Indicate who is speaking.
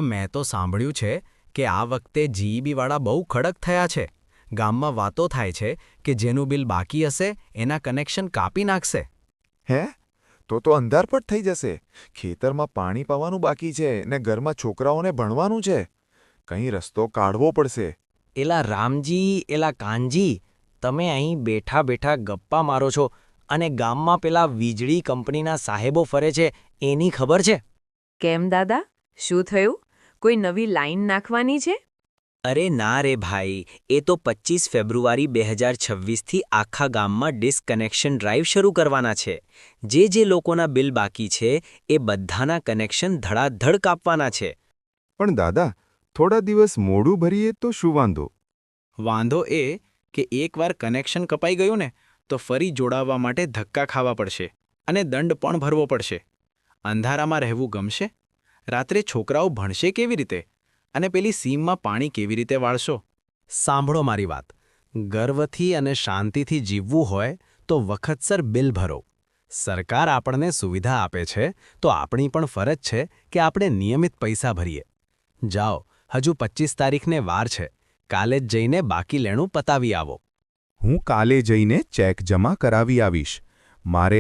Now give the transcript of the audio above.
Speaker 1: મેં તો સાંભળ્યું છે કે આ વખતે જીઈબીવાળા બહુ કડક થયા છે. ગામમાં વાતો થાય છે કે જેનું બિલ બાકી હશે એના કનેક્શન કાપી નાખશે.
Speaker 2: હે? તો અંધારપટ થઈ જશે. ખેતરમાં પાણી પાવાનું બાકી છે ને ઘરમાં છોકરાઓને ભણવાનું છે. કંઈ રસ્તો કાઢવો પડશે.
Speaker 3: એલા રામજી, એલા કાનજી, તમે અહીં બેઠા બેઠા ગપ્પા મારો છો અને ગામમાં પેલા વીજળી કંપનીના સાહેબો ફરે છે એની ખબર છે?
Speaker 4: કેમ દાદા, શું થયું? કોઈ નવી લાઈન નાખવાની છે?
Speaker 3: અરે ના રે ભાઈ, એ તો 25 ફેબ્રુઆરી 2026થી આખા ગામમાં ડિસ્કનેક્શન ડ્રાઈવ શરૂ કરવાના છે. જે લોકોના બિલ બાકી છે એ બધાના કનેક્શન ધડાધડ કાપવાના છે.
Speaker 5: પણ દાદા, થોડા દિવસ મોડું ભરીએ તો શું વાંધો?
Speaker 1: વાંધો એ કે એકવાર કનેક્શન કપાઈ ગયું ને તો ફરી જોડાવવા માટે ધક્કા ખાવા પડશે અને દંડ પણ ભરવો પડશે. અંધારામાં રહેવું ગમશે? રાત્રે છોકરાઓ ભણશે કેવી રીતે? અને પેલી સીમમાં પાણી કેવી રીતે વાળશો? સાંભળો મારી વાત. ગર્વથી અને શાંતિથી જીવવું હોય તો વખતસર બિલ ભરો. સરકાર આપણને સુવિધા આપે છે તો આપણી પણ ફરજ છે કે આપણે નિયમિત પૈસા ભરીએ. જાઓ, હજુ 25 તારીખને વાર છે. કાલે જ જઈને બાકી લેણું પતાવી આવો.
Speaker 5: હું કાલે જઈને ચેક જમા કરાવી આવીશ. મારે